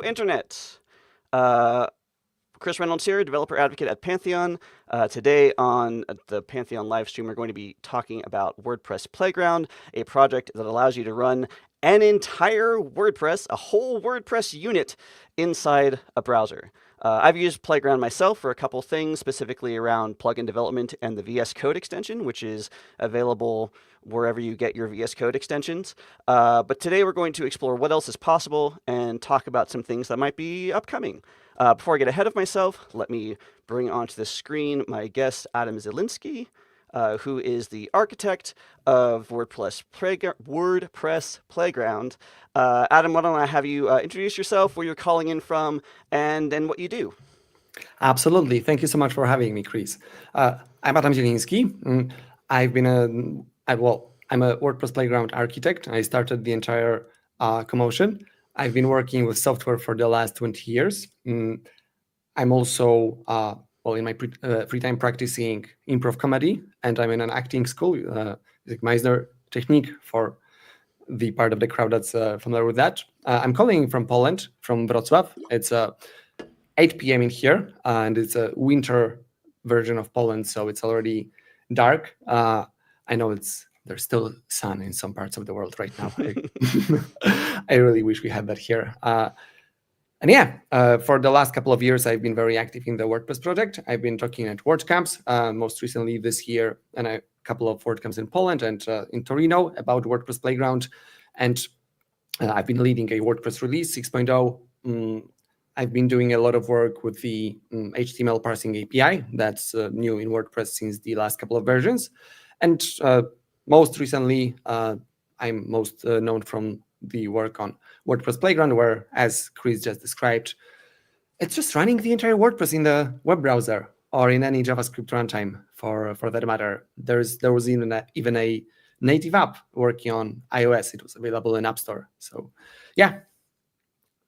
Internet. Chris Reynolds here, developer advocate at Pantheon. Today on the Pantheon live stream, we're going to be talking about WordPress Playground, a project that allows you to run an entire WordPress, a whole WordPress unit inside a browser. I've used Playground myself for a couple things, specifically around plugin development and the VS Code extension, which is available wherever you get your VS Code extensions. But today we're going to explore what else is possible and talk about some things that might be upcoming. Before I get ahead of myself, let me bring onto the screen my guest, Adam Zielinski, who is the architect of WordPress Playground. Adam, why don't I have you introduce yourself, where you're calling in from, and what you do? Absolutely. Thank you so much for having me, Chris. I'm Adam Zielinski. I'm a WordPress Playground architect. I started the entire commotion. I've been working with software for the last 20 years. I'm also, in my free time practicing improv comedy, and I'm in an acting school, Meisner Technique for the part of the crowd that's familiar with that. I'm calling from Poland, from Wrocław. It's 8 p.m. in here, and it's a winter version of Poland, so it's already dark. I know there's still sun in some parts of the world right now. I really wish we had that here. For the last couple of years, I've been very active in the WordPress project. I've been talking at WordCamps, most recently this year, and a couple of WordCamps in Poland and in Torino about WordPress Playground. And I've been leading a WordPress release 6.0. I've been doing a lot of work with the HTML parsing API that's new in WordPress since the last couple of versions. And most recently, I'm most known from the work on WordPress Playground, where, as Chris just described, it's just running the entire WordPress in the web browser or in any JavaScript runtime for that matter. There was even a native app working on iOS. It was available in App Store. So, yeah.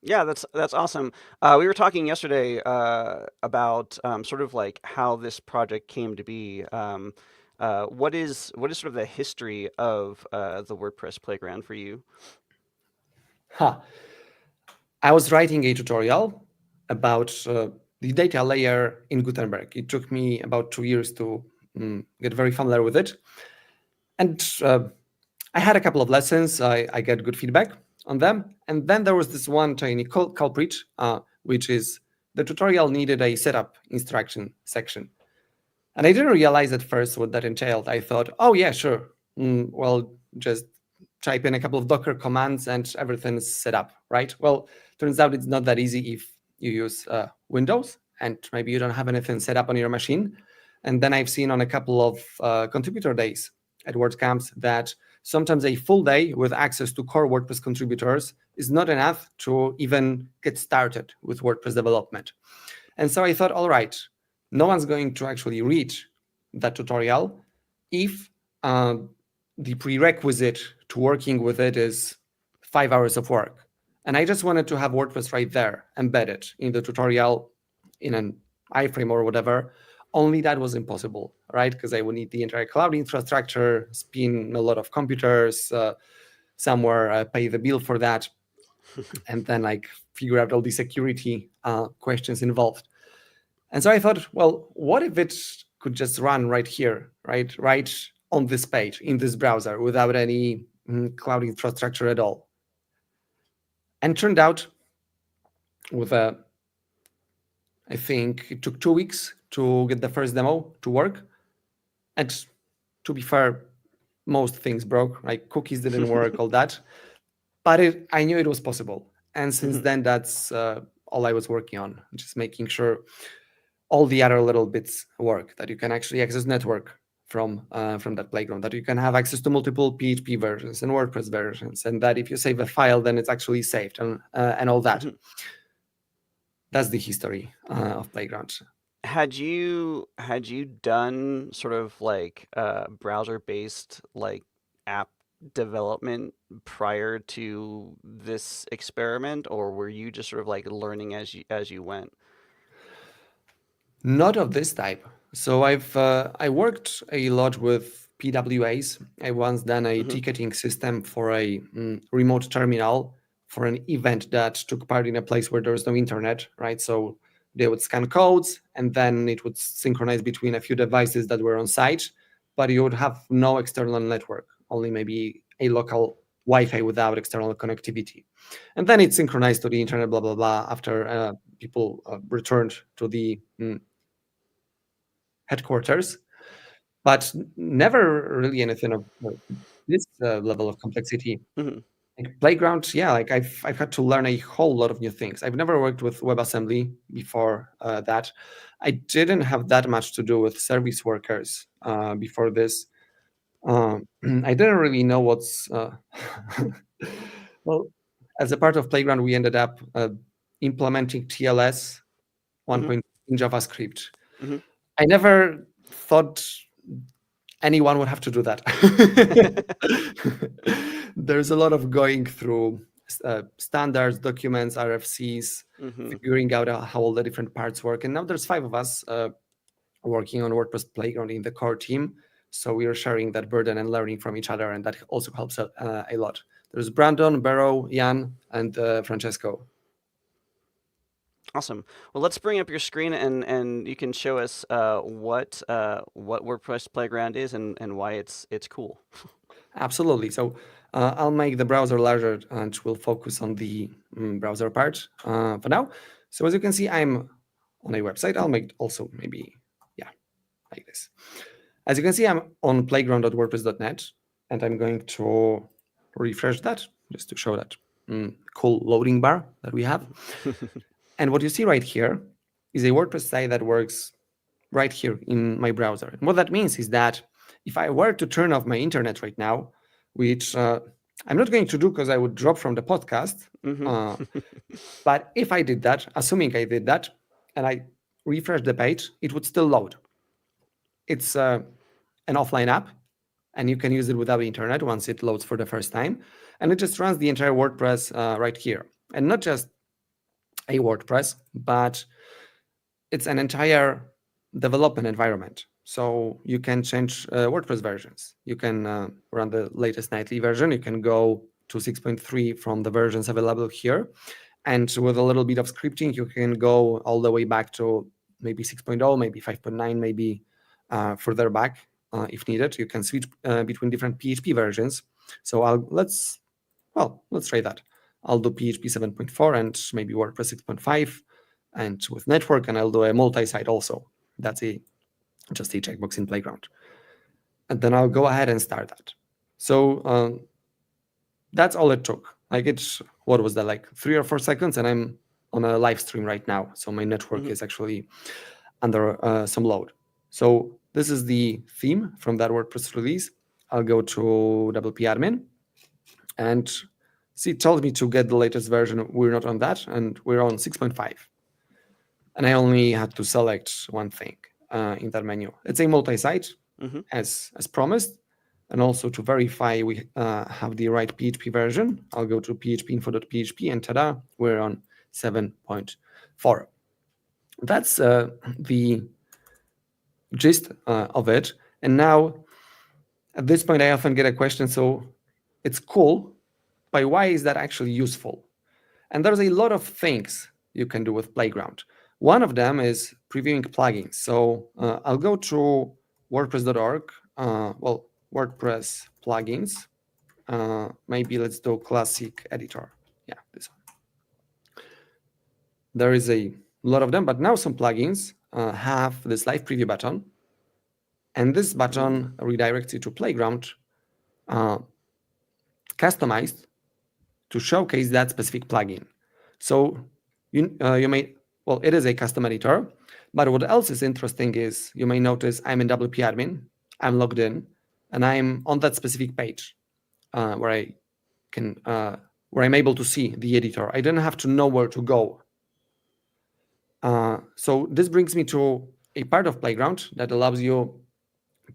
Yeah, that's awesome. We were talking yesterday about sort of like how this project came to be. What is sort of the history of the WordPress Playground for you? I was writing a tutorial about the data layer in Gutenberg. It took me about 2 years to get very familiar with it. And I had a couple of lessons. I got good feedback on them. And then there was this one tiny culprit, which is the tutorial needed a setup instruction section. And I didn't realize at first what that entailed. I thought, oh, yeah, sure. Just type in a couple of Docker commands and everything's set up, right? Well, turns out it's not that easy if you use Windows and maybe you don't have anything set up on your machine. And then I've seen on a couple of contributor days at WordCamps that sometimes a full day with access to core WordPress contributors is not enough to even get started with WordPress development. And so I thought, all right, no one's going to actually read that tutorial if the prerequisite to working with it is 5 hours of work. And I just wanted to have WordPress right there, embedded in the tutorial in an iframe or whatever. Only that was impossible, right? Because I would need the entire cloud infrastructure, spin a lot of computers, somewhere pay the bill for that, and then figure out all the security questions involved. And so I thought, well, what if it could just run right here, right on this page, in this browser, without any cloud infrastructure at all? And turned out, I think it took 2 weeks to get the first demo to work. And to be fair, most things broke, like cookies didn't work, all that. But I knew it was possible. And since then, that's all I was working on, just making sure all the other little bits work, that you can actually access network from that playground, that you can have access to multiple PHP versions and WordPress versions, and that if you save a file, then it's actually saved and all that. That's the history of Playground. Had you done sort of like browser-based app development prior to this experiment, or were you just sort of like learning as you went? Not of this type. So I worked a lot with PWAs. I once done a ticketing system for a remote terminal for an event that took part in a place where there was no internet, right? So they would scan codes and then it would synchronize between a few devices that were on site, but you would have no external network, only maybe a local Wi-Fi without external connectivity. And then it synchronized to the internet, blah, blah, blah, after people returned to the headquarters, but never really anything of this level of complexity. Hmm. Like Playground, yeah, like I've had to learn a whole lot of new things. I've never worked with WebAssembly before that. I didn't have that much to do with service workers before this. I didn't really know what's well. As a part of Playground, we ended up implementing TLS Hmm. 1.0 in JavaScript. Hmm. I never thought anyone would have to do that. There's a lot of going through standards, documents, RFCs, Hmm. figuring out how all the different parts work. And now there's 5 of us working on WordPress Playground in the core team. So we are sharing that burden and learning from each other, and that also helps a lot. There's Brandon, Barrow, Jan, and Francesco. Awesome. Well, let's bring up your screen and you can show us what WordPress Playground is and why it's cool. Absolutely. So I'll make the browser larger and we'll focus on the browser part for now. So as you can see, I'm on a website. I'll make also maybe, yeah, like this. As you can see, I'm on playground.wordpress.net, and I'm going to refresh that just to show that cool loading bar that we have. And what you see right here is a WordPress site that works right here in my browser. And what that means is that if I were to turn off my internet right now, which I'm not going to do because I would drop from the podcast, Hmm. but if I did that, assuming I did that, and I refresh the page, it would still load. It's an offline app, and you can use it without the internet once it loads for the first time. And it just runs the entire WordPress right here. And not just a WordPress, but it's an entire development environment. So you can change WordPress versions. You can run the latest nightly version. You can go to 6.3 from the versions available here. And with a little bit of scripting, you can go all the way back to maybe 6.0, maybe 5.9, maybe further back if needed. You can switch between different PHP versions. So let's try that. I'll do PHP 7.4 and maybe WordPress 6.5, and with network, and I'll do a multi-site also. That's just a checkbox in Playground. And then I'll go ahead and start that. So that's all it took. Like what was that, like 3 or 4 seconds, and I'm on a live stream right now. So my network Hmm. is actually under some load. So this is the theme from that WordPress release. I'll go to WP admin, and see, it tells me to get the latest version. We're not on that, and we're on 6.5. And I only had to select one thing in that menu. It's a multi-site, Hmm. as promised. And also to verify we have the right PHP version, I'll go to phpinfo.php, and ta-da, we're on 7.4. That's the gist of it. And now, at this point, I often get a question, so it's cool, but why is that actually useful? And there's a lot of things you can do with Playground. One of them is previewing plugins. So I'll go to WordPress.org. WordPress plugins. Maybe let's do classic editor. Yeah, this one. There is a lot of them, but now some plugins have this live preview button. And this button redirects you to Playground, customized to showcase that specific plugin. So you may, well, it is a custom editor, but what else is interesting is you may notice I'm in WP admin, I'm logged in, and I'm on that specific page where I can, where I'm able to see the editor. I didn't have to know where to go. So this brings me to a part of Playground that allows you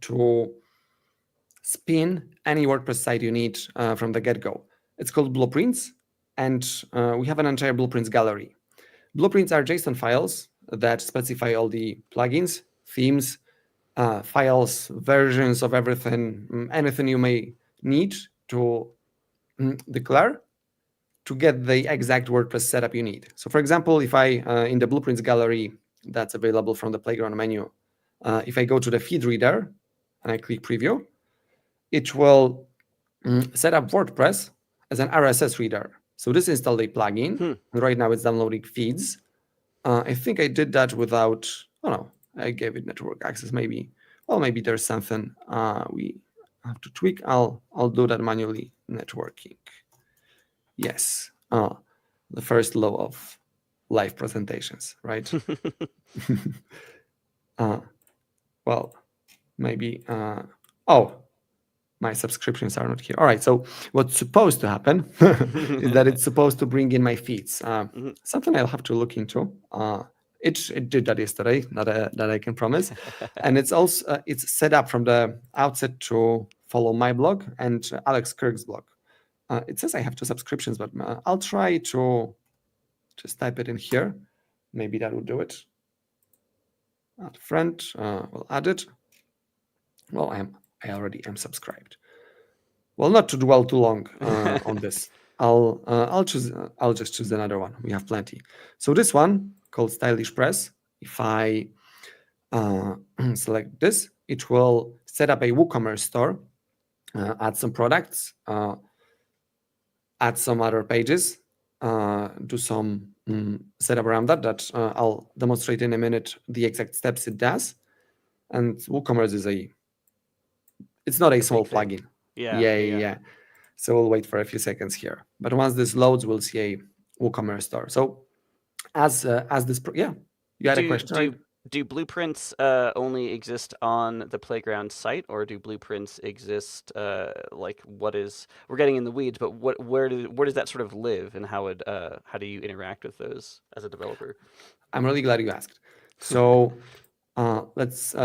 to spin any WordPress site you need from the get-go. It's called Blueprints, and we have an entire Blueprints gallery. Blueprints are JSON files that specify all the plugins, themes, files, versions of everything, anything you may need to declare to get the exact WordPress setup you need. So for example, if I, in the blueprints gallery that's available from the Playground menu, if I go to the feed reader and I click preview, it will set up WordPress as an RSS reader. So this installed a plugin, and right now it's downloading feeds. I think I did that without, oh no, I gave it network access maybe. Well, maybe there's something we have to tweak. I'll do that manually, networking. Yes, the first law of live presentations, right? Well, maybe, oh, my subscriptions are not here. All right, so what's supposed to happen is that it's supposed to bring in my feeds. Something I'll have to look into. It did that yesterday, that I can promise. And it's also it's set up from the outset to follow my blog and Alex Kirk's blog. It says I have 2 subscriptions, but I'll try to just type it in here. Maybe that will do it. Add friend, we'll add it. Well, I already am subscribed. Well, not to dwell too long on this. I'll just choose another one. We have plenty. So this one called Stylish Press. If I select this, it will set up a WooCommerce store, add some products, add some other pages, do some setup around that I'll demonstrate in a minute the exact steps it does. And WooCommerce is it's not a small plugin. Yeah. So we'll wait for a few seconds here. But once this loads, we'll see a WooCommerce store. So as this, you had a question, right? Do blueprints only exist on the Playground site, or do blueprints exist? We're getting in the weeds, but where does that sort of live, and how do you interact with those as a developer? I'm really glad you asked. So let's.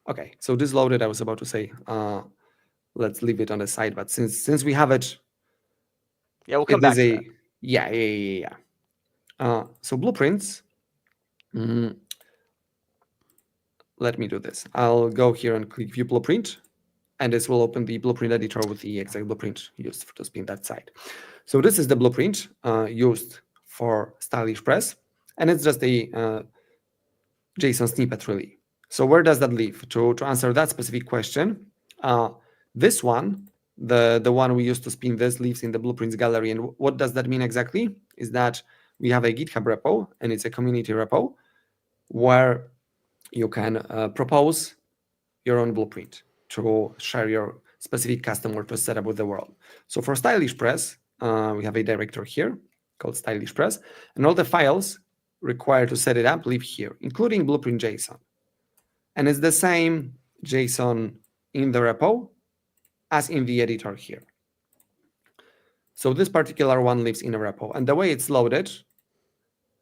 Okay. So this loaded. I was about to say. Let's leave it on the side, but since we have it, we'll come back to that. Yeah. So blueprints. Let me do this. I'll go here and click View Blueprint, and this will open the blueprint editor with the exact blueprint used to spin that side. So this is the blueprint used for Stylish Press, and it's just a JSON snippet, really. So where does that leave? To answer that specific question, this one, the one we used to spin this, lives in the blueprints gallery. And what does that mean exactly? Is that we have a GitHub repo, and it's a community repo where you can propose your own blueprint to share your specific custom WordPress setup with the world. So for Stylish Press, we have a directory here called Stylish Press, and all the files required to set it up live here, including blueprint JSON. And it's the same JSON in the repo as in the editor here. So this particular one lives in a repo. And the way it's loaded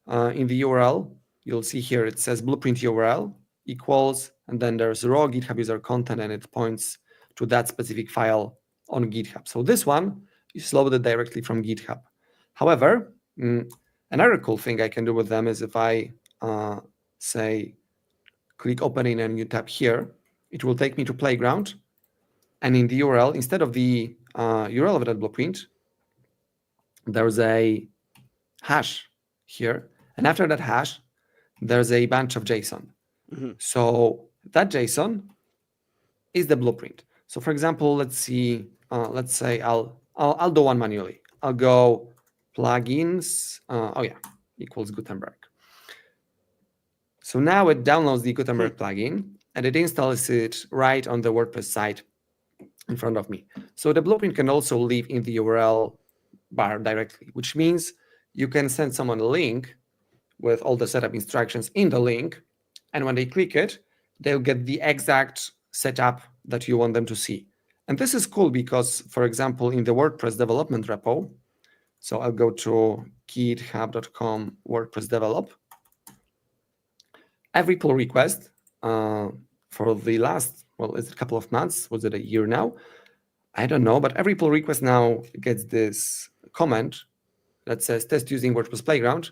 in the URL, you'll see here it says blueprint URL equals, and then there's raw GitHub user content, and it points to that specific file on GitHub. So this one is loaded directly from GitHub. However, another cool thing I can do with them is if I say, click open in a new tab here, it will take me to Playground. And in the URL, instead of the URL of that blueprint, there's a hash here. And after that hash, there's a bunch of JSON. So that JSON is the blueprint. So for example, let's say I'll do one manually. I'll go plugins, equals Gutenberg. So now it downloads the Gutenberg plugin, and it installs it right on the WordPress site in front of me. So the blueprint can also live in the URL bar directly, which means you can send someone a link with all the setup instructions in the link, and when they click it, they'll get the exact setup that you want them to see. And this is cool because, for example, in the WordPress development repo, so I'll go to github.com WordPress develop. Every pull request for the last, is it a couple of months? Was it a year now? I don't know, but every pull request now gets this comment that says test using WordPress Playground.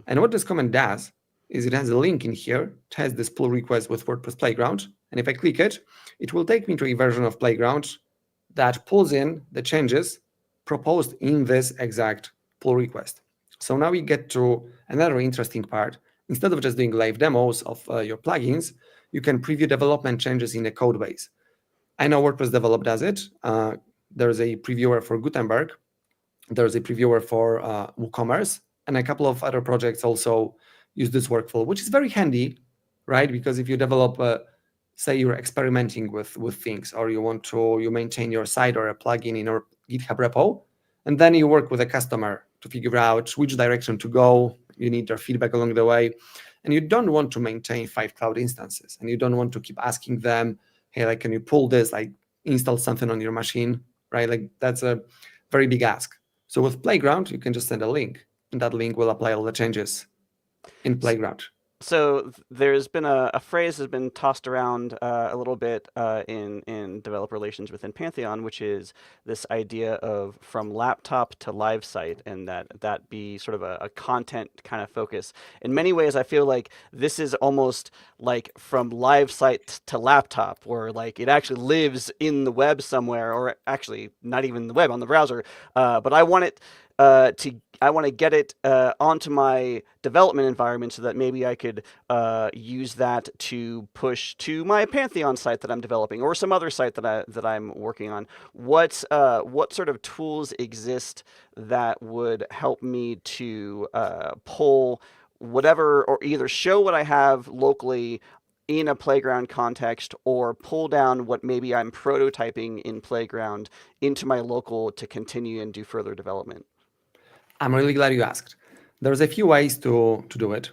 And what this comment does is it has a link in here, test this pull request with WordPress Playground. And if I click it, it will take me to a version of Playground that pulls in the changes proposed in this exact pull request. So now we get to another interesting part. Instead of just doing live demos of your plugins, you can preview development changes in the code base. I know WordPress Develop does it. There's a previewer for Gutenberg. There's a previewer for WooCommerce, and a couple of other projects also use this workflow, which is very handy, right? Because if you develop, say you're experimenting with things, or you maintain your site or a plugin in your GitHub repo, and then you work with a customer to figure out which direction to go. You need their feedback along the way, and you don't want to maintain 5 cloud instances, and you don't want to keep asking them, hey, like, can you pull this, like install something on your machine, right? Like that's a very big ask. So with Playground, you can just send a link, and that link will apply all the changes in Playground. So there's been a phrase that's been tossed around a little bit in developer relations within Pantheon, which is this idea of from laptop to live site, and that be sort of a content kind of focus. In many ways, I feel like this is almost like from live site to laptop, where like it actually lives in the web somewhere, or actually not even the web, on the browser. But I want it I want to get it onto my development environment so that maybe I could use that to push to my Pantheon site that I'm developing, or some other site that I'm working on. What sort of tools exist that would help me to pull whatever, or either show what I have locally in a Playground context, or pull down what maybe I'm prototyping in Playground into my local to continue and do further development? I'm really glad you asked. There's a few ways to do it.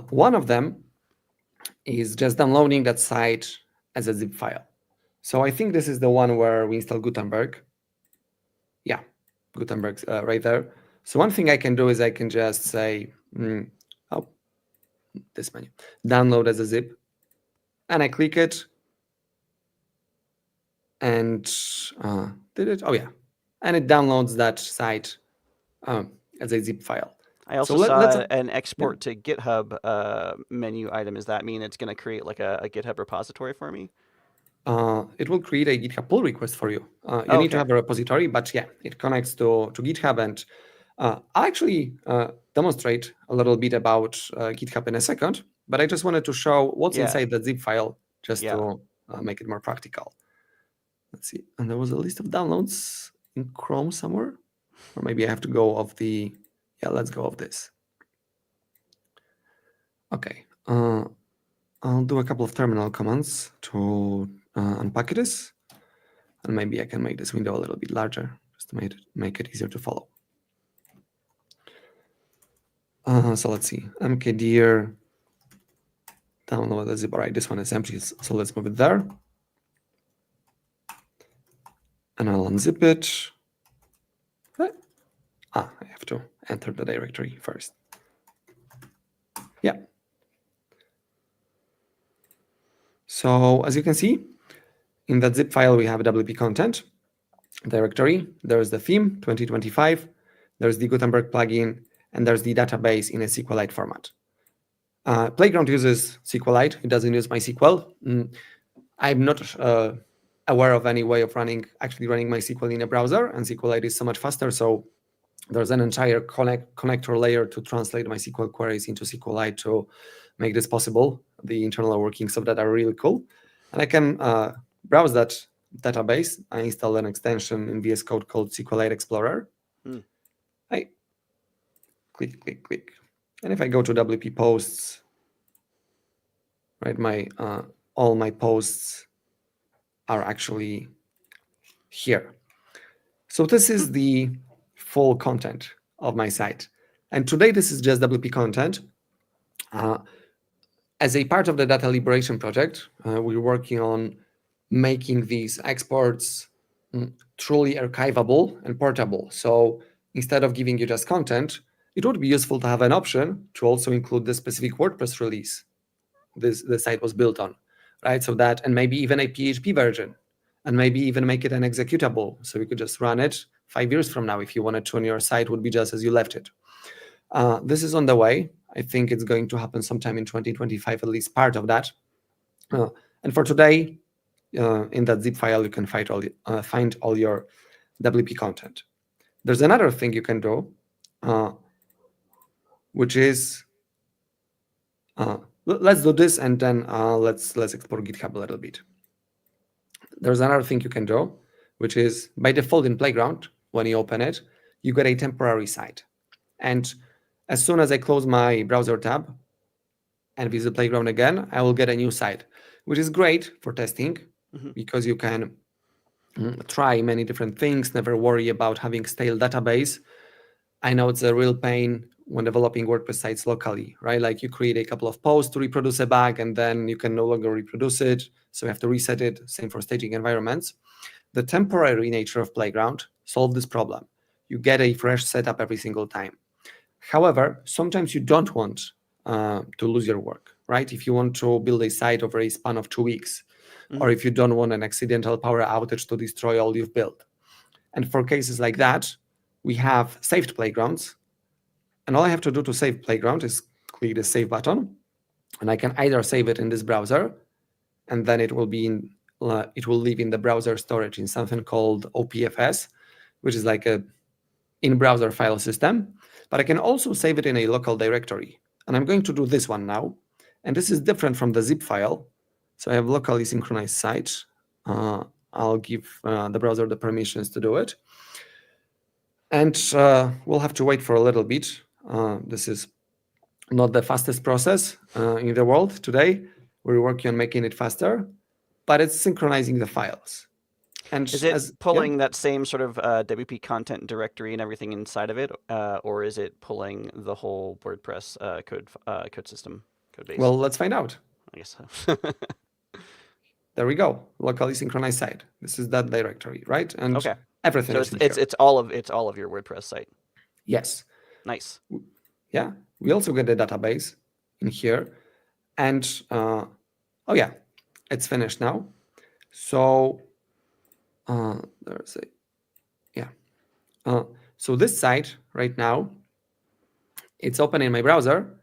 One of them is just downloading that site as a zip file. So I think this is the one where we install Gutenberg. Yeah, Gutenberg's right there. So one thing I can do is I can just say, this menu, download as a zip, and I click it, and did it? Oh yeah, and it downloads that site as a zip file. I also saw an export to GitHub menu item. Does that mean it's going to create like a GitHub repository for me? It will create a GitHub pull request for you. You need to have a repository, but yeah, it connects to GitHub. And I'll actually demonstrate a little bit about GitHub in a second, but I just wanted to show what's inside the zip file, just to make it more practical. Let's see. And there was a list of downloads in Chrome somewhere, or maybe I have to go off the, let's go off this. Okay. I'll do a couple of terminal commands to unpack this, and maybe I can make this window a little bit larger just to make it easier to follow. So let's see, mkdir download the zip. All right, this one is empty, so let's move it there. And I'll unzip it. I have to enter the directory first. Yeah. So as you can see, in that zip file, we have a WP content directory. There's the theme 2025. There's the Gutenberg plugin, and there's the database in a SQLite format. Playground uses SQLite. It doesn't use MySQL. I'm not aware of any way of actually running MySQL in a browser, and SQLite is so much faster. So there's an entire connector layer to translate MySQL queries into SQLite to make this possible. The internal workings of that are really cool. And I can browse that database. I install an extension in VS Code called SQLite Explorer. I click. And if I go to WP posts, right, all my posts are actually here. So this is the full content of my site. And today, this is just WP content. As a part of the data liberation project, we're working on making these exports truly archivable and portable. So instead of giving you just content, it would be useful to have an option to also include the specific WordPress release the site was built on, right? So that, and maybe even a PHP version, and maybe even make it an executable. So you could just run it 5 years from now if you wanted to, and your site would be just as you left it. This is on the way. I think it's going to happen sometime in 2025, at least part of that. And for today, in that zip file, you can find all your WP content. There's another thing you can do, which is, let's do this, and then let's explore GitHub a little bit. There's another thing you can do, which is by default in Playground, when you open it, you get a temporary site. And as soon as I close my browser tab and visit Playground again, I will get a new site, which is great for testing because you can try many different things, never worry about having stale database. I know it's a real pain when developing WordPress sites locally, right? Like you create a couple of posts to reproduce a bug and then you can no longer reproduce it. So you have to reset it. Same for staging environments. The temporary nature of Playground solves this problem. You get a fresh setup every single time. However, sometimes you don't want to lose your work, right? If you want to build a site over a span of 2 weeks, or if you don't want an accidental power outage to destroy all you've built. And for cases like that, we have saved playgrounds. And all I have to do to save Playground is click the save button. And I can either save it in this browser, and then it will live in the browser storage in something called OPFS, which is like a in-browser file system. But I can also save it in a local directory. And I'm going to do this one now. And this is different from the zip file. So I have locally synchronized site. I'll give the browser the permissions to do it. And we'll have to wait for a little bit. This is not the fastest process in the world today. We're working on making it faster, but it's synchronizing the files. And is it pulling that same sort of WP content directory and everything inside of it, or is it pulling the whole WordPress code system, code base? Well, let's find out. I guess so. There we go. Locally synchronized site. This is that directory, right? And okay. Everything so is in it's here. all of your WordPress site. Yes. Nice. Yeah. We also get the database in here. And oh yeah, it's finished now. So there's a, yeah. So this site right now, it's open in my browser,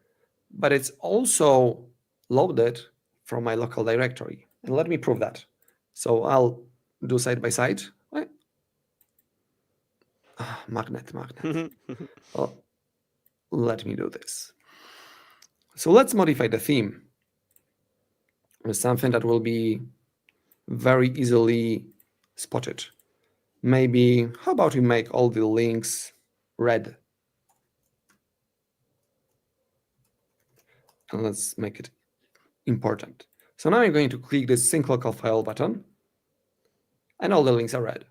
but it's also loaded from my local directory. And let me prove that. So I'll do side by side. Magnet. Well, let me do this. So let's modify the theme with something that will be very easily spotted. Maybe, how about we make all the links red? And let's make it important. So now I'm going to click this sync local file button, and all the links are red.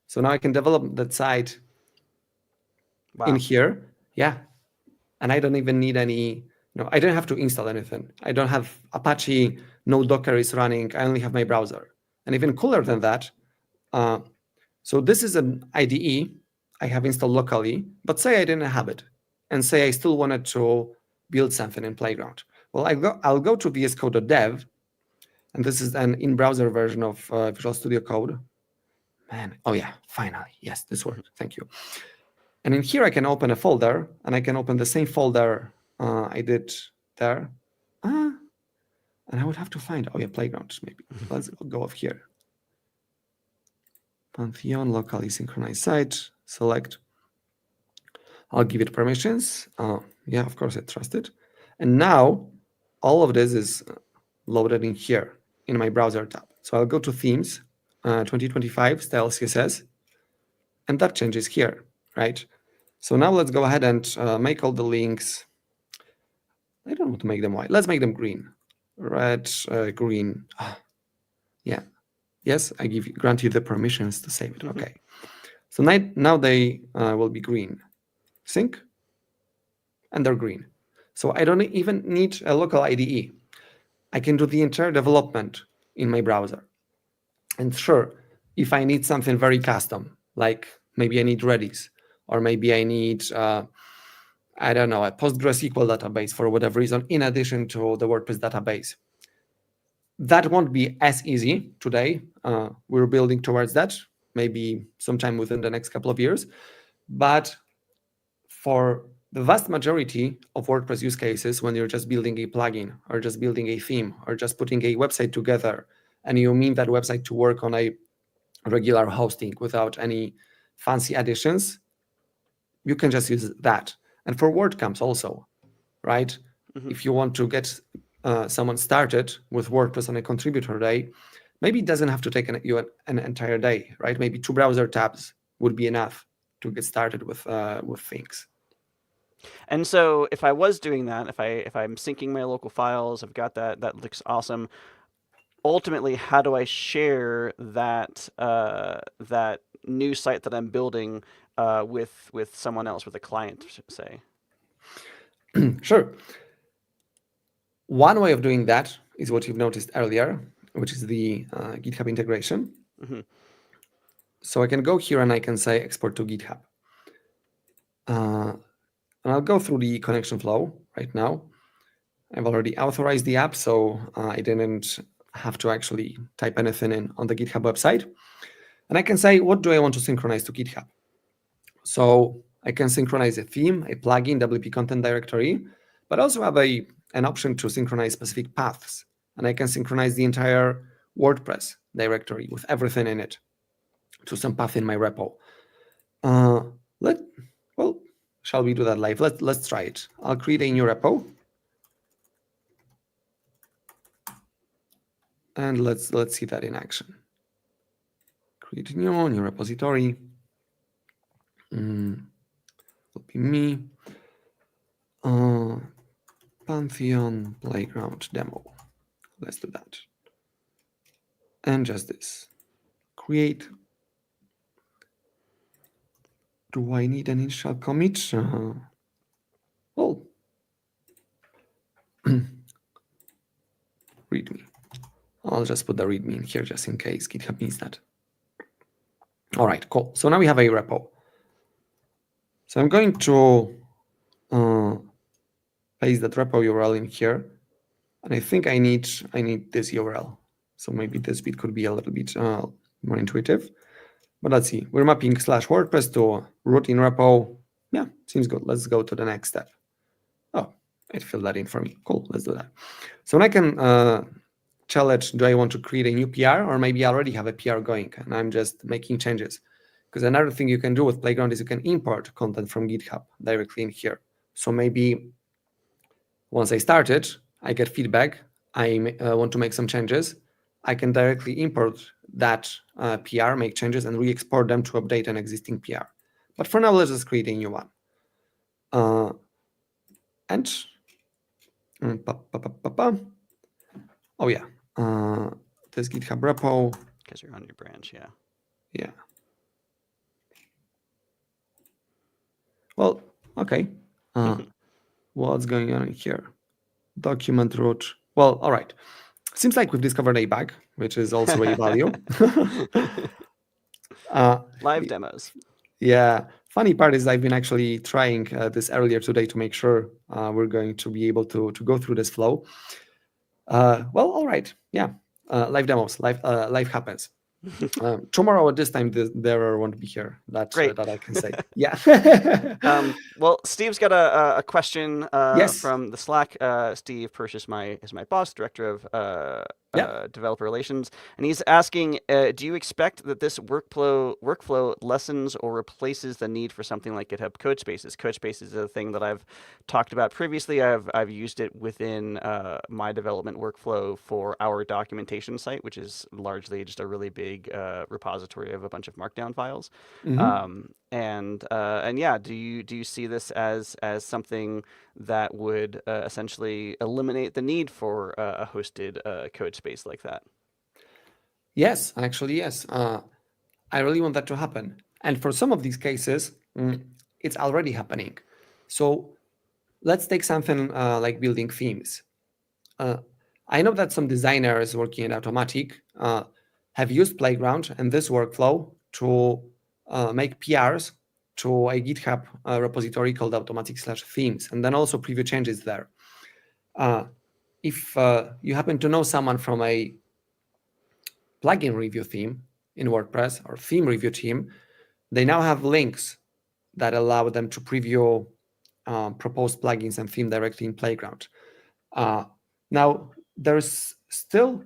So now I can develop that site in here. Yeah. And I don't even need any, I don't have to install anything. I don't have Apache, no Docker is running. I only have my browser. And even cooler than that, so this is an IDE I have installed locally, but say I didn't have it, and say I still wanted to build something in Playground. Well, I'll go to vscode.dev, and this is an in-browser version of Visual Studio Code. Man, oh yeah, finally, yes, this worked. Thank you. And in here, I can open a folder, and I can open the same folder I did there. And I would have to find, oh yeah, Playground, maybe. Let's go off here. Pantheon, locally synchronized site, select. I'll give it permissions. Yeah, of course, I trust it. And now, all of this is loaded in here, in my browser tab. So I'll go to Themes, 2025, Style CSS, and that changes here, right? So now let's go ahead and make all the links. I don't want to make them white. Let's make them green. Red, green. Yeah. Yes, I grant you the permissions to save it. Okay. So now they will be green. Sync. And they're green. So I don't even need a local IDE. I can do the entire development in my browser. And sure, if I need something very custom, like maybe I need Redis, or maybe I need, I don't know, a PostgreSQL database for whatever reason, in addition to the WordPress database. That won't be as easy today. We're building towards that, maybe sometime within the next couple of years. But for the vast majority of WordPress use cases, when you're just building a plugin or just building a theme or just putting a website together, and you mean that website to work on a regular hosting without any fancy additions, you can just use that. And for WordCamps also, right? Hmm. If you want to get someone started with WordPress on a contributor day, maybe it doesn't have to take an entire day, right? Maybe 2 browser tabs would be enough to get started with things. And so if I was doing that, if I'm syncing my local files, I've got that looks awesome. Ultimately, how do I share that new site that I'm building with someone else, with a client, say? Sure. One way of doing that is what you've noticed earlier, which is the GitHub integration. Hmm. So I can go here and I can say export to GitHub. And I'll go through the connection flow right now. I've already authorized the app, so I didn't have to actually type anything in on the GitHub website. And I can say, what do I want to synchronize to GitHub? So I can synchronize a theme, a plugin, WP content directory, but also have an option to synchronize specific paths. And I can synchronize the entire WordPress directory with everything in it to some path in my repo. Uh, let well, shall we do that live? Let's try it. I'll create a new repo, and let's see that in action. Create a new repository. Will be me. Pantheon Playground demo. Let's do that. And just this. Create. Do I need an initial commit? Well, readme. I'll just put the readme in here just in case GitHub needs that. All right, cool. So now we have a repo. So I'm going to paste that repo URL in here, and I think I need this URL. So maybe this bit could be a little bit more intuitive. But let's see. We're mapping /WordPress to root in repo. Yeah, seems good. Let's go to the next step. Oh, it filled that in for me. Cool. Let's do that. So now I can challenge, do I want to create a new PR, or maybe I already have a PR going and I'm just making changes? Because another thing you can do with Playground is you can import content from GitHub directly in here. So maybe once I start it, I get feedback, I want to make some changes, I can directly import that PR, make changes, and re-export them to update an existing PR. But for now, let's just create a new one. And oh yeah, this GitHub repo. Because you're on your branch, yeah. Yeah. Well, okay. What's going on here? Document root. Well, all right. Seems like we've discovered a bug, which is also a value. Live demos. Yeah. Funny part is I've been actually trying this earlier today to make sure we're going to be able to go through this flow. Well, all right. Yeah. Live demos. Life happens. Tomorrow at this time, the error won't be here. That I can say. Yeah. Well, Steve's got a question Yes. from the Slack. Steve Persh is my boss, director of developer relations, and he's asking, do you expect that this workflow lessens or replaces the need for something like GitHub Codespaces? Codespaces is a thing that I've talked about previously. I've used it within my development workflow for our documentation site, which is largely just a really big repository of a bunch of Markdown files. And yeah, do you see this as something that would essentially eliminate the need for a hosted code space like that? Yes, actually, yes. I really want that to happen. And for some of these cases, it's already happening. So let's take something like building themes. I know that some designers working at Automattic have used Playground and this workflow to make PRs to a GitHub repository called Automattic/themes, and then also preview changes there. If you happen to know someone from a plugin review team in WordPress or theme review team, they now have links that allow them to preview proposed plugins and theme directly in Playground. Now, there's still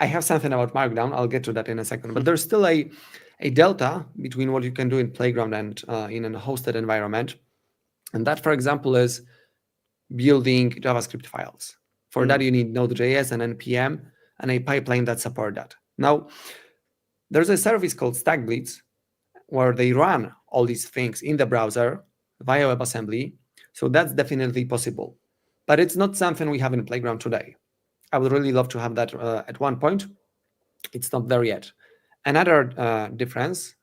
I have something about Markdown. I'll get to that in a second. But there's still a delta between what you can do in Playground and in a hosted environment. And that, for example, is building JavaScript files. For that, you need Node.js and NPM and a pipeline that support that. Now, there's a service called StackBlitz where they run all these things in the browser via WebAssembly. So that's definitely possible. But it's not something we have in Playground today. I would really love to have that at one point. It's not there yet. Another difference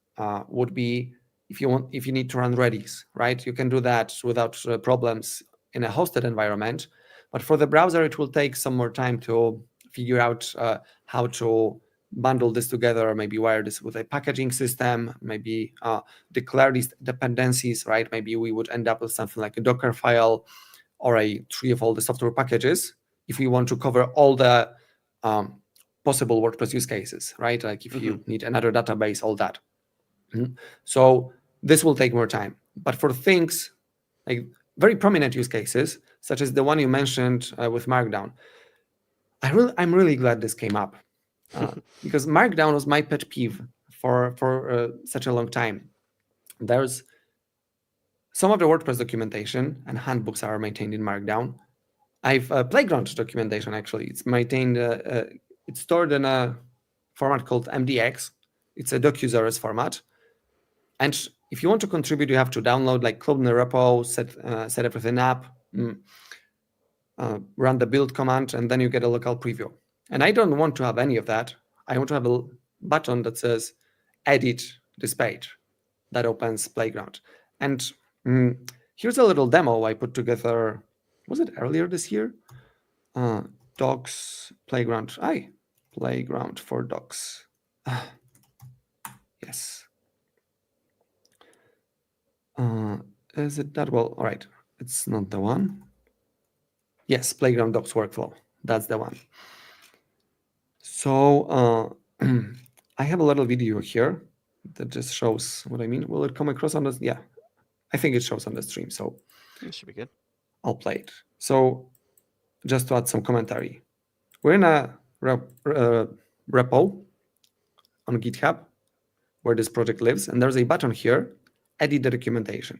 would be if you need to run Redis, right? You can do that without problems in a hosted environment. But for the browser, it will take some more time to figure out how to bundle this together, or maybe wire this with a packaging system, maybe declare these dependencies, right? Maybe we would end up with something like a Docker file or a tree of all the software packages if we want to cover all the possible WordPress use cases, right? Like if you need another database, all that. So this will take more time. But for things like very prominent use cases, such as the one you mentioned with Markdown, I'm really glad this came up because Markdown was my pet peeve for such a long time. There's some of the WordPress documentation and handbooks are maintained in Markdown. I've Playground documentation, actually. It's maintained, it's stored in a format called MDX. It's a docusaurus format. And if you want to contribute, you have to download, like, clone the repo, set everything up, run the build command, and then you get a local preview. And I don't want to have any of that. I want to have a button that says edit this page that opens Playground. And here's a little demo I put together. Was it earlier this year? Docs Playground. Playground for Docs. Yes. Is it that? Well, all right. It's not the one. Yes, Playground Docs workflow. That's the one. So I have a little video here that just shows what I mean. Will it come across on this? Yeah, I think it shows on the stream. So it should be good. I'll play it. So just to add some commentary, we're in a repo on GitHub where this project lives, and there's a button here, edit the documentation.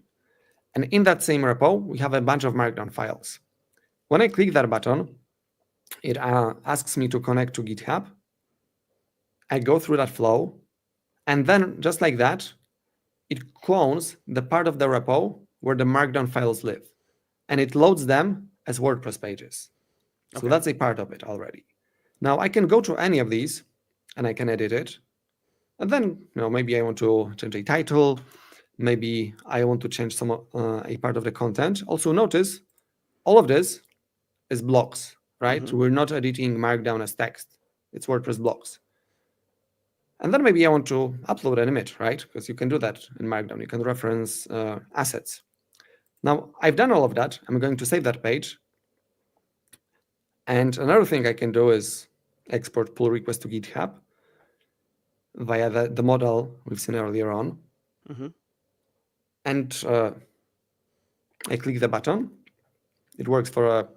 And in that same repo, we have a bunch of Markdown files. When I click that button, it asks me to connect to GitHub. I go through that flow, and then just like that, it clones the part of the repo where the Markdown files live, and it loads them as WordPress pages. So that's a part of it already. Now I can go to any of these, and I can edit it. And then, maybe I want to change a title. Maybe I want to change some a part of the content. Also notice, all of this is blocks, right? We're not editing Markdown as text. It's WordPress blocks. And then maybe I want to upload an image, right? Because you can do that in Markdown. You can reference assets. Now, I've done all of that. I'm going to save that page. And another thing I can do is export pull request to GitHub via the model we've seen earlier on. And I click the button. It works for a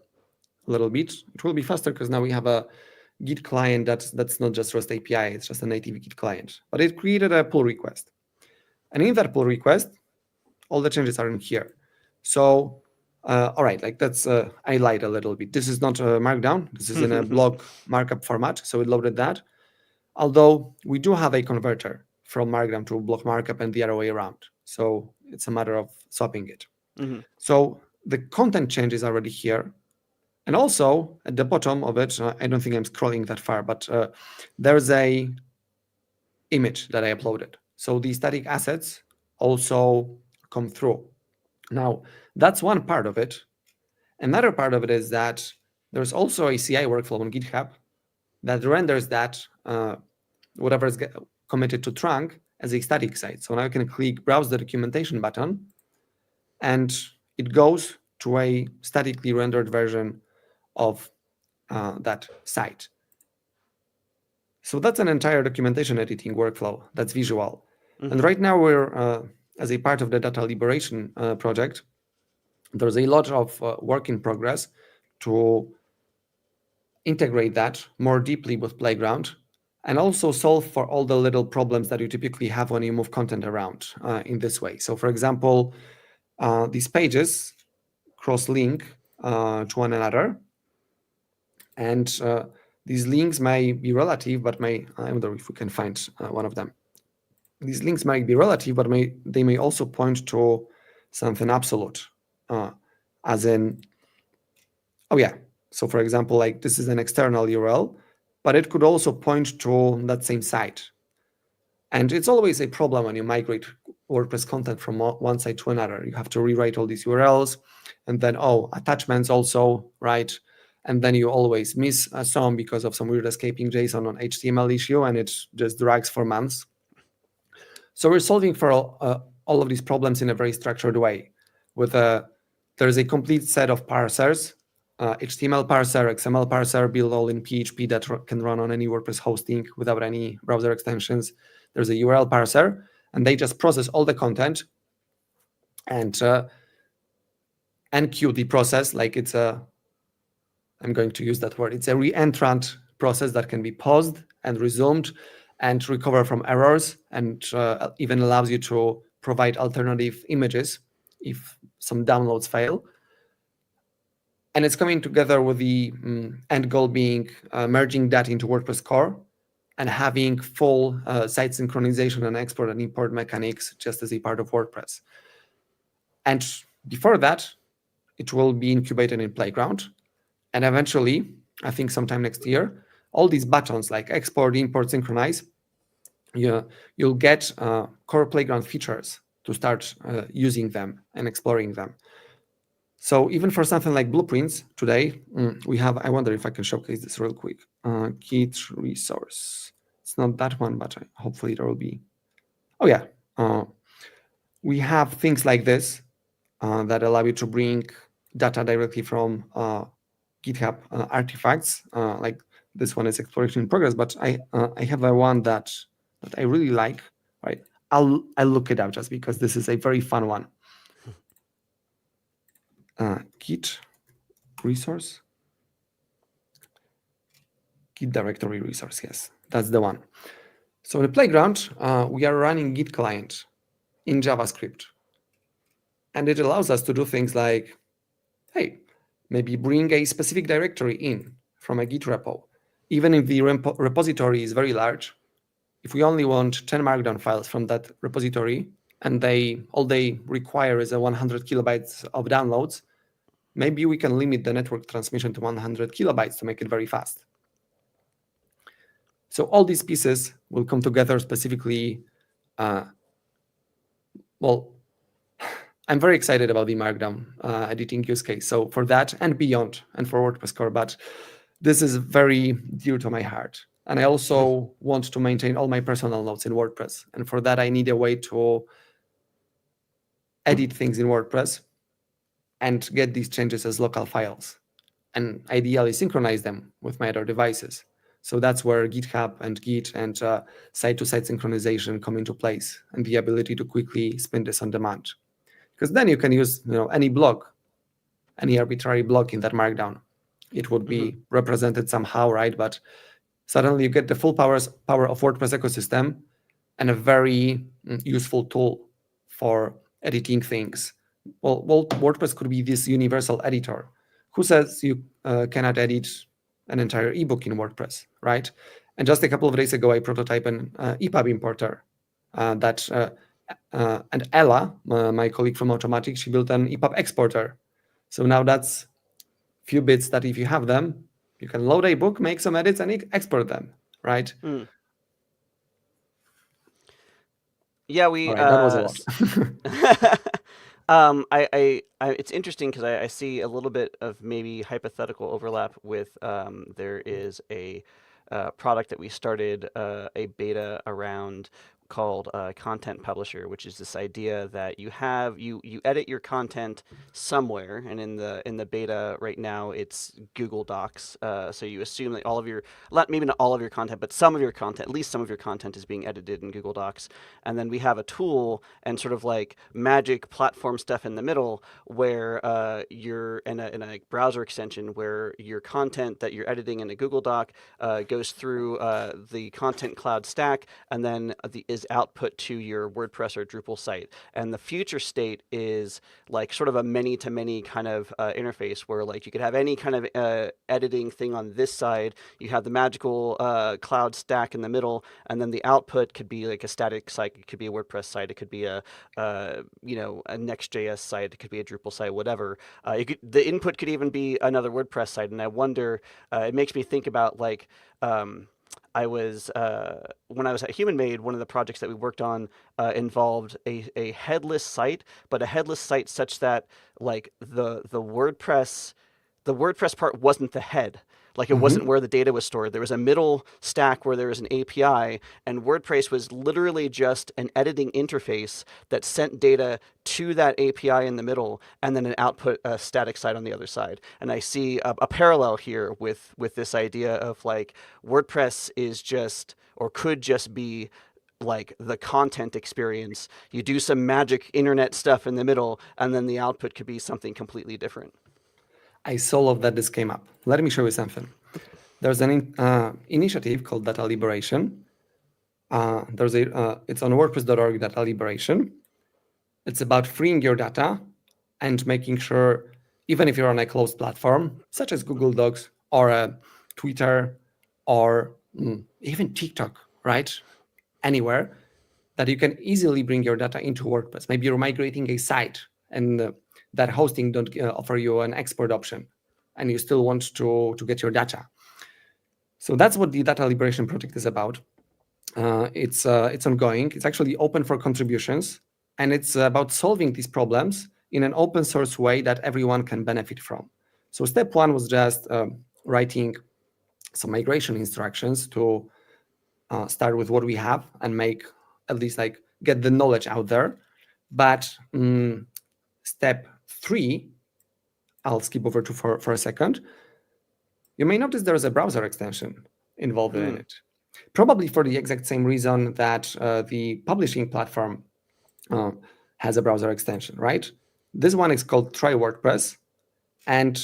little bit. It will be faster because now we have a Git client that's not just REST API, it's just a native Git client. But it created a pull request. And in that pull request, all the changes are in here. So, all right, like that's, I lied a little bit. This is not a Markdown. This is in a block markup format. So it loaded that. Although we do have a converter from Markdown to block markup and the other way around. So it's a matter of swapping it. So the content change is already here. And also at the bottom of it, I don't think I'm scrolling that far, but there's a image that I uploaded. So the static assets also come through. Now, that's one part of it. Another part of it is that there's also a CI workflow on GitHub that renders that whatever is committed to trunk as a static site. So now I can click Browse the Documentation button, and it goes to a statically rendered version of that site. So that's an entire documentation editing workflow that's visual. And right now we're, as a part of the data liberation project, there's a lot of work in progress to integrate that more deeply with Playground, and also solve for all the little problems that you typically have when you move content around in this way. So for example, these pages cross-link to one another, and these links may be relative, but I wonder if we can find one of them. These links might be relative, but they may also point to something absolute, as in, oh yeah. So for example, like this is an external URL, but it could also point to that same site. And it's always a problem when you migrate WordPress content from one site to another. You have to rewrite all these URLs, and then, attachments also, right? And then you always miss some because of some weird escaping JSON on HTML issue, and it just drags for months. So we're solving for all of these problems in a very structured way. There's a complete set of parsers, HTML parser, XML parser, built all in PHP that can run on any WordPress hosting without any browser extensions. There's a URL parser, and they just process all the content and enqueue the process like it's I'm going to use that word. It's a reentrant process that can be paused and resumed and recover from errors, and even allows you to provide alternative images if some downloads fail. And it's coming together with the end goal being merging that into WordPress core and having full site synchronization and export and import mechanics just as a part of WordPress. And before that, it will be incubated in Playground. And eventually, I think sometime next year, all these buttons like export, import, synchronize, you'll get core Playground features to start using them and exploring them. So even for something like blueprints today, we have, I wonder if I can showcase this real quick. Git resource. It's not that one, but hopefully there will be. Oh yeah. We have things like this that allow you to bring data directly from GitHub artifacts. Like this one is exploration in progress, but I have a one that I really like. Right, I'll look it up just because this is a very fun one. Git resource, Git directory resource. Yes, that's the one. So in the Playground, we are running Git client in JavaScript, and it allows us to do things like, hey, maybe bring a specific directory in from a Git repo, even if the repository is very large. If we only want 10 Markdown files from that repository, and all they require is a 100 kilobytes of downloads, maybe we can limit the network transmission to 100 kilobytes to make it very fast. So all these pieces will come together specifically. Well, I'm very excited about the Markdown editing use case. So for that and beyond, and for WordPress core, but this is very dear to my heart. And I also want to maintain all my personal notes in WordPress. And for that, I need a way to edit things in WordPress and get these changes as local files, and ideally synchronize them with my other devices. So that's where GitHub and Git and site-to-site synchronization come into place, and the ability to quickly spin this on demand. Because then you can use any block, any arbitrary block in that Markdown. It would be represented somehow, right? But suddenly you get the full power of WordPress ecosystem and a very useful tool for editing things. Well, WordPress could be this universal editor. Who says you cannot edit an entire ebook in WordPress, right? And just a couple of days ago, I prototyped an EPUB importer and Ella, my colleague from Automattic, she built an EPUB exporter. So now that's few bits that if you have them, you can load a book, make some edits, and export them, right? Yeah, we. All right, that was a lot. It's interesting because I see a little bit of maybe hypothetical overlap with. There is a product that we started a beta around called Content Publisher, which is this idea that you edit your content somewhere, and in the beta right now it's Google Docs. So you assume that all of your maybe not all of your content, but some of your content, at least some of your content, is being edited in Google Docs. And then we have a tool and sort of like magic platform stuff in the middle where you're in a browser extension where your content that you're editing in a Google Doc goes through the Content Cloud stack and then is output to your WordPress or Drupal site. And the future state is like sort of a many to many kind of interface where like you could have any kind of editing thing on this side. You have the magical cloud stack in the middle, and then the output could be like a static site. It could be a WordPress site. It could be a a Next.js site. It could be a Drupal site. Whatever. The input could even be another WordPress site. And I wonder. It makes me think about like. I was when I was at Human Made, one of the projects that we worked on involved a headless site, but a headless site such that like the WordPress part wasn't the head. Like it wasn't Mm-hmm. where the data was stored. There was a middle stack where there was an API, and WordPress was literally just an editing interface that sent data to that API in the middle, and then an output a static site on the other side. And I see a parallel here with this idea of like WordPress is just or could just be like the content experience. You do some magic internet stuff in the middle, and then the output could be something completely different. I so love that this came up. Let me show you something. There's an initiative called Data Liberation. It's on WordPress.org, Data Liberation. It's about freeing your data and making sure, even if you're on a closed platform, such as Google Docs or Twitter or even TikTok, right? Anywhere, that you can easily bring your data into WordPress. Maybe you're migrating a site and that hosting don't offer you an export option and you still want to get your data. So that's what the Data Liberation Project is about. It's ongoing. It's actually open for contributions, and it's about solving these problems in an open source way that everyone can benefit from. So step one was just writing some migration instructions to start with what we have and make at least like get the knowledge out there. But step three, I'll skip over to for a second. You may notice there is a browser extension involved in it. Probably for the exact same reason that the publishing platform has a browser extension, right? This one is called Try WordPress. And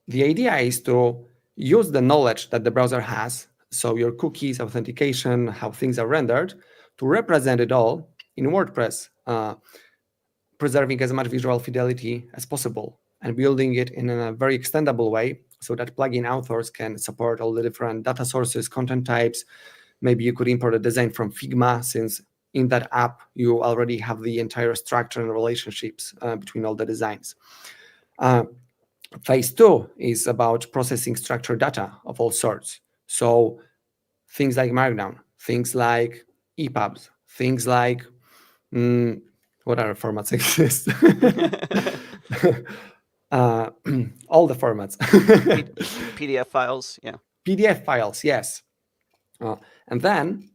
the idea is to use the knowledge that the browser has, so your cookies, authentication, how things are rendered, to represent it all in WordPress, preserving as much visual fidelity as possible and building it in a very extendable way so that plugin authors can support all the different data sources, content types. Maybe you could import a design from Figma, since in that app you already have the entire structure and relationships between all the designs. Phase two is about processing structured data of all sorts. So things like Markdown, things like EPUBs, things like what other formats exist? All the formats. PDF files, yeah. PDF files, yes. And then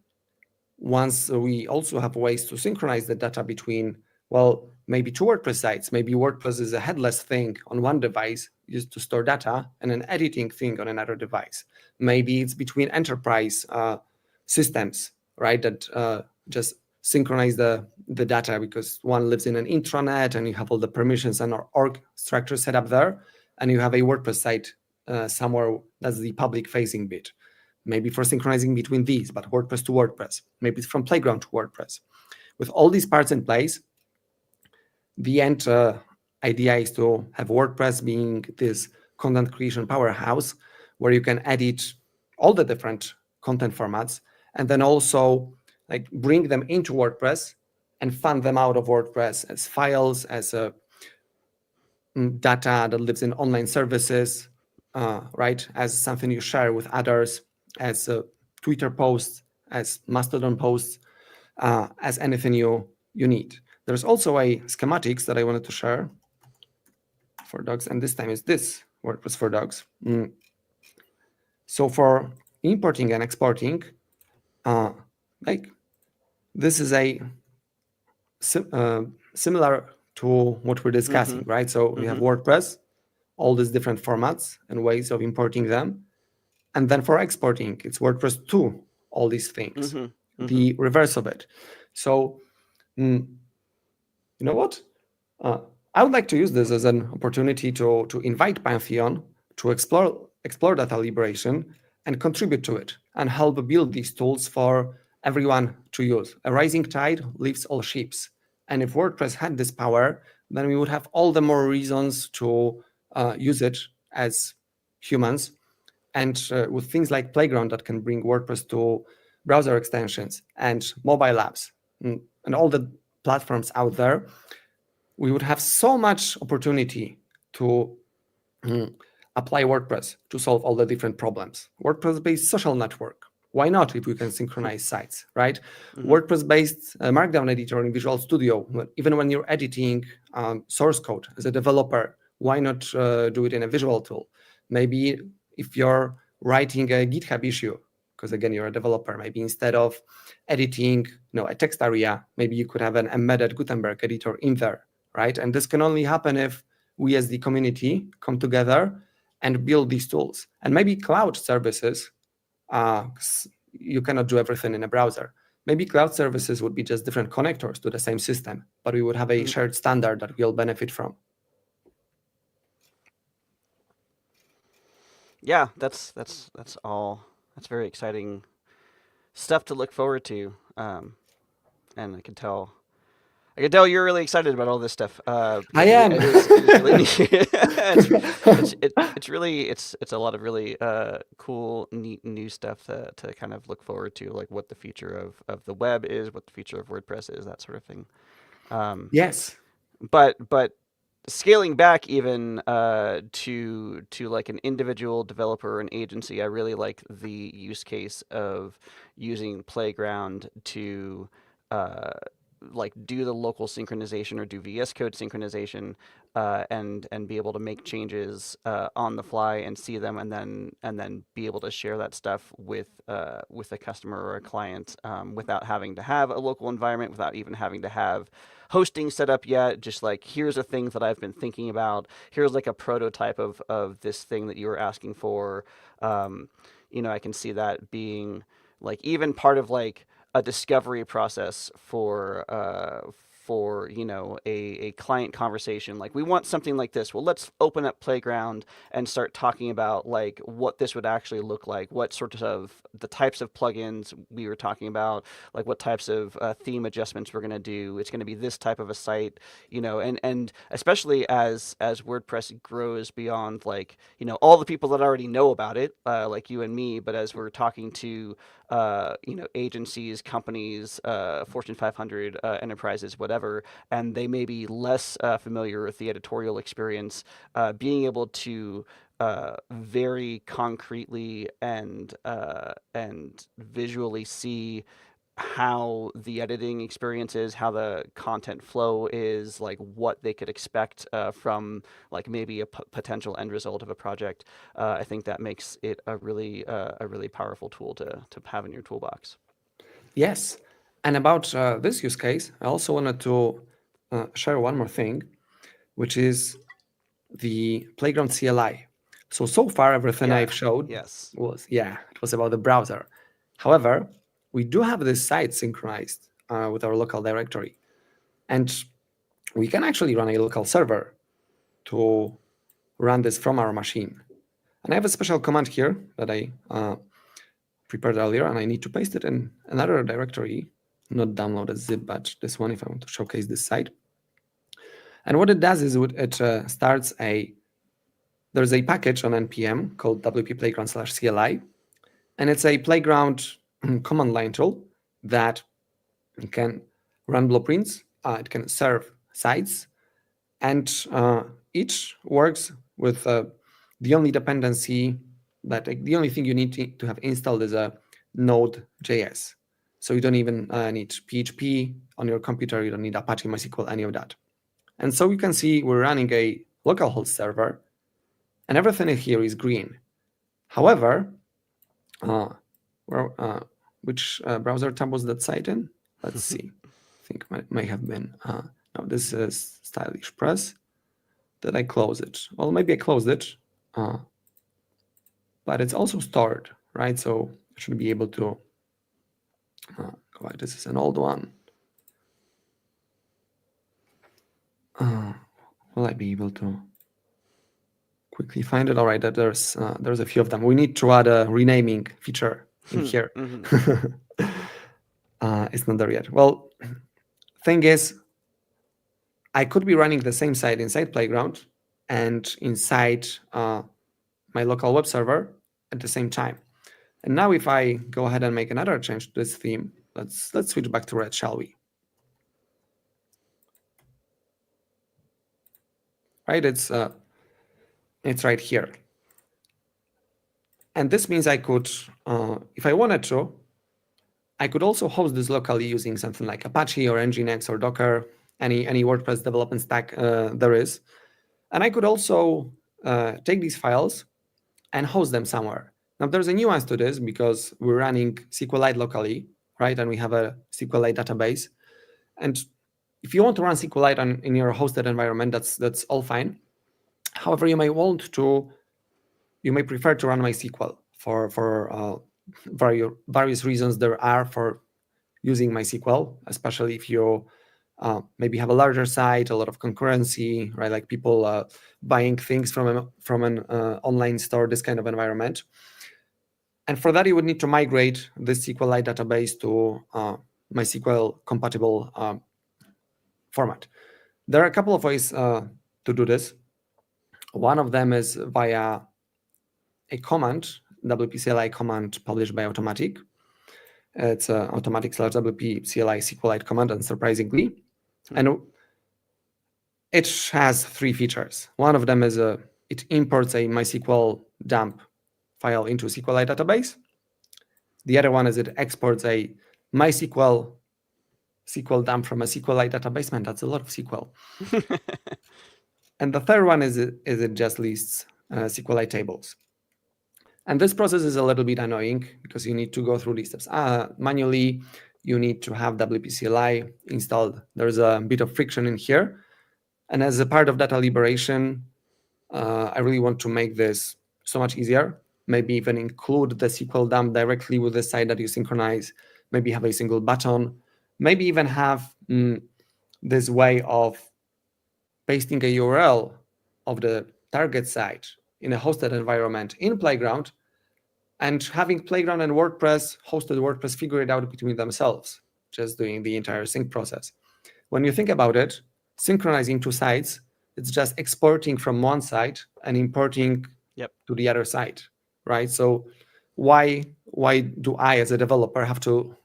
once we also have ways to synchronize the data between, well, maybe two WordPress sites. Maybe WordPress is a headless thing on one device used to store data and an editing thing on another device. Maybe it's between enterprise systems, right, that just synchronize the data because one lives in an intranet and you have all the permissions and org structure set up there, and you have a WordPress site somewhere that's the public facing bit. Maybe for synchronizing between these, but WordPress to WordPress. Maybe it's from Playground to WordPress. With all these parts in place, the end idea is to have WordPress being this content creation powerhouse where you can edit all the different content formats and then also like bring them into WordPress and fund them out of WordPress as files, as data that lives in online services, right? As something you share with others, as Twitter posts, as Mastodon posts, as anything you need. There's also a schematics that I wanted to share for dogs, and this time is this WordPress for dogs. So for importing and exporting, like this is a similar to what we're discussing, Mm-hmm. right? So we have Mm-hmm. WordPress, all these different formats and ways of importing them. And then for exporting, it's WordPress 2, all these things, Mm-hmm. Mm-hmm. the reverse of it. So, you know what? Uh, I would like to use this as an opportunity to invite Pantheon to explore data liberation and contribute to it and help build these tools for everyone to use. A rising tide lifts all ships. And if WordPress had this power, then we would have all the more reasons to use it as humans. And with things like Playground that can bring WordPress to browser extensions and mobile apps and all the platforms out there, we would have so much opportunity to apply WordPress to solve all the different problems. WordPress-based social network. Why not if we can synchronize sites, right? Mm-hmm. WordPress-based Markdown editor in Visual Studio. Even when you're editing source code as a developer, why not do it in a visual tool? Maybe if you're writing a GitHub issue, because again you're a developer, maybe instead of editing, a text area, maybe you could have an embedded Gutenberg editor in there, right? And this can only happen if we as the community come together and build these tools. And maybe cloud services, you cannot do everything in a browser. Maybe cloud services would be just different connectors to the same system, but we would have a Mm-hmm. shared standard that we'll benefit from. Yeah, that's all. That's very exciting stuff to look forward to. And I can tell you're really excited about all this stuff I because am. it is really neat. It's a lot of really cool, neat, new stuff to kind of look forward to, like what the future of the web is, what the future of WordPress is, that sort of thing. Um, Yes. but scaling back even to like an individual developer or an agency, I really like the use case of using Playground to uh, like do the local synchronization or do VS Code synchronization and be able to make changes on the fly and see them and then be able to share that stuff with a customer or a client without having to have a local environment, without even having to have hosting set up yet. Just like, here's the things that I've been thinking about. Here's like a prototype of this thing that you were asking for. I can see that being like even part of like a discovery process for a client conversation. Like, we want something like this. Well, let's open up Playground and start talking about like what this would actually look like, what sorts of the types of plugins we were talking about, like what types of theme adjustments we're going to do. It's going to be this type of a site, and especially as WordPress grows beyond like all the people that already know about it, like you and me, but as we're talking to agencies, companies, Fortune 500 enterprises, whatever, and they may be less familiar with the editorial experience, being able to very concretely and visually see how the editing experience is, how the content flow is, like what they could expect from like maybe a potential end result of a project. I think that makes it a really powerful tool to have in your toolbox. Yes. And about this use case, I also wanted to share one more thing, which is the Playground CLI. So far, everything Yeah. I've showed Yes. it was about the browser. However, we do have this site synchronized with our local directory. And we can actually run a local server to run this from our machine. And I have a special command here that I prepared earlier, and I need to paste it in another directory, not download as zip, but this one if I want to showcase this site. And what it does is it starts there's a package on npm called wp playground/cli, and it's a Playground command line tool that can run blueprints, it can serve sites, and each works with the only dependency the only thing you need to have installed is a Node.js. So you don't even need PHP on your computer, you don't need Apache, MySQL, any of that. And so you can see we're running a localhost server, and everything here is green. However, uh, which browser tab was that site in? Let's see. I think might have been. No, this is stylish press. Did I close it? Well, maybe I closed it, but it's also stored, right? So I should be able to go back. This is an old one. Will I be able to quickly find it? All right, there's a few of them. We need to add a renaming feature in here. It's not there yet. Well, thing is, I could be running the same site inside Playground and inside my local web server at the same time. And now if I go ahead and make another change to this theme, let's switch back to red, shall we? Right, it's right here. And this means I could, if I wanted to, I could also host this locally using something like Apache or Nginx or Docker, any WordPress development stack there is. And I could also take these files and host them somewhere. Now, there's a nuance to this because we're running SQLite locally, right? And we have a SQLite database. And if you want to run SQLite in your hosted environment, that's all fine. However, you may prefer to run MySQL for various reasons there are for using MySQL, especially if you maybe have a larger site, a lot of concurrency, right? Like people buying things from an online store, this kind of environment. And for that, you would need to migrate this SQLite database to MySQL compatible format. There are a couple of ways to do this. One of them is via a command, WP-CLI command published by Automattic. It's Automattic /WP CLI SQLite command, unsurprisingly. And it has three features. One of them is it imports a MySQL dump file into a SQLite database. The other one is it exports a MySQL SQL dump from a SQLite database. Man, that's a lot of SQL. And the third one is it just lists SQLite tables. And this process is a little bit annoying because you need to go through these steps manually. You need to have WP-CLI installed. There's a bit of friction in here. And as a part of data liberation, I really want to make this so much easier. Maybe even include the SQL dump directly with the site that you synchronize. Maybe have a single button. Maybe even have this way of pasting a URL of the target site in a hosted environment in Playground, and having Playground and hosted WordPress figure it out between themselves, just doing the entire sync process. When you think about it, synchronizing two sites, it's just exporting from one site and importing to the other site, right? So why do I, as a developer, have to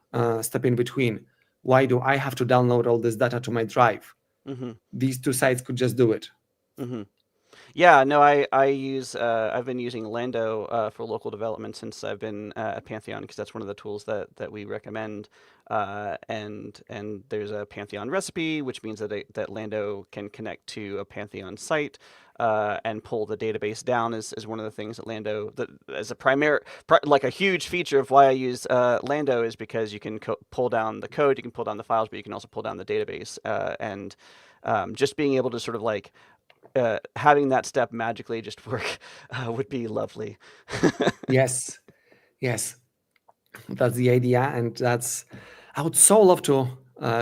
step in between? Why do I have to download all this data to my drive? These two sites could just do it. Yeah, no, I've been using Lando for local development since I've been at Pantheon, because that's one of the tools that we recommend. And there's a Pantheon recipe, which means that Lando can connect to a Pantheon site and pull the database down is one of the things that Lando, as a like a huge feature of why I use Lando, is because you can pull down the code, you can pull down the files, but you can also pull down the database. And just being able to sort of like having that step magically just work would be lovely. Yes, that's the idea, and I would so love to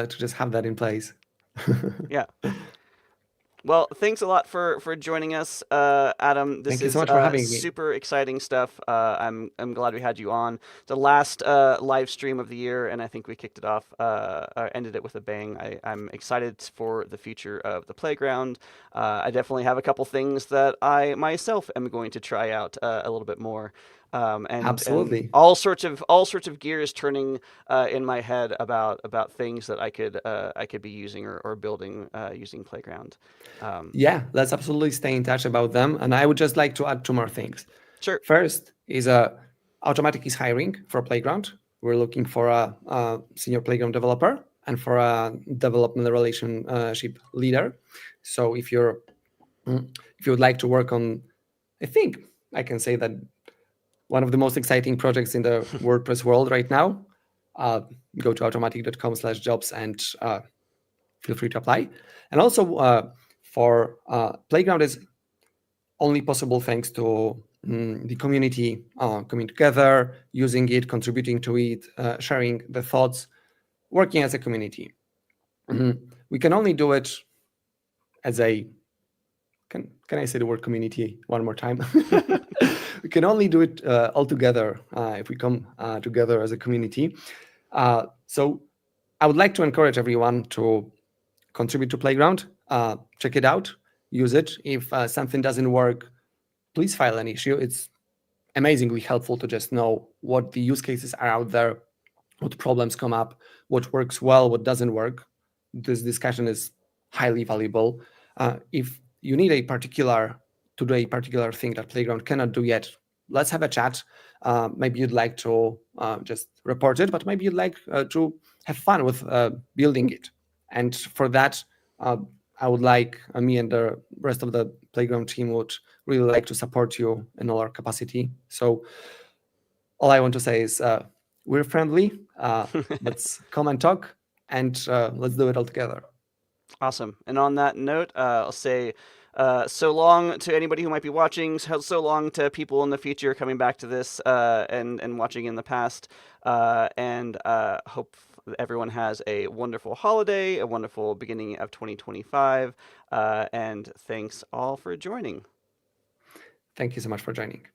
just have that in place. Yeah. Well, thanks a lot for joining us, Adam. This Thank you so is much for having me. super exciting stuff. I'm glad we had you on. The last live stream of the year, and I think we kicked it off, ended it with a bang. I'm excited for the future of the playground. I definitely have a couple things that I myself am going to try out a little bit more. Absolutely. And all sorts of gears turning in my head about things that I could be using or building using Playground. Yeah, let's absolutely stay in touch about them. And I would just like to add two more things. Sure. First is Automattic is hiring for Playground. We're looking for a senior Playground developer and for a development relationship leader. So if you would like to work on, I think I can say that one of the most exciting projects in the WordPress world right now, go to automattic.com/jobs and feel free to apply. And also for Playground is only possible thanks to the community coming together, using it, contributing to it, sharing the thoughts, working as a community. We can only do it as a can I say the word community one more time? We can only do it all together if we come together as a community. So I would like to encourage everyone to contribute to Playground, check it out, use it. If something doesn't work, please file an issue. It's amazingly helpful to just know what the use cases are out there, what problems come up, what works well, what doesn't work. This discussion is highly valuable. If you need to do a particular thing that Playground cannot do yet, let's have a chat. Maybe you'd like to just report it, but maybe you'd like to have fun with building it. And for that, I would like me and the rest of the Playground team would really like to support you in all our capacity. So all I want to say is we're friendly. Let's come and talk, and let's do it all together. Awesome. And on that note, I'll say so long to anybody who might be watching, so long to people in the future coming back to this and watching in the past, and hope everyone has a wonderful holiday, a wonderful beginning of 2025, and thanks all for joining. Thank you so much for joining.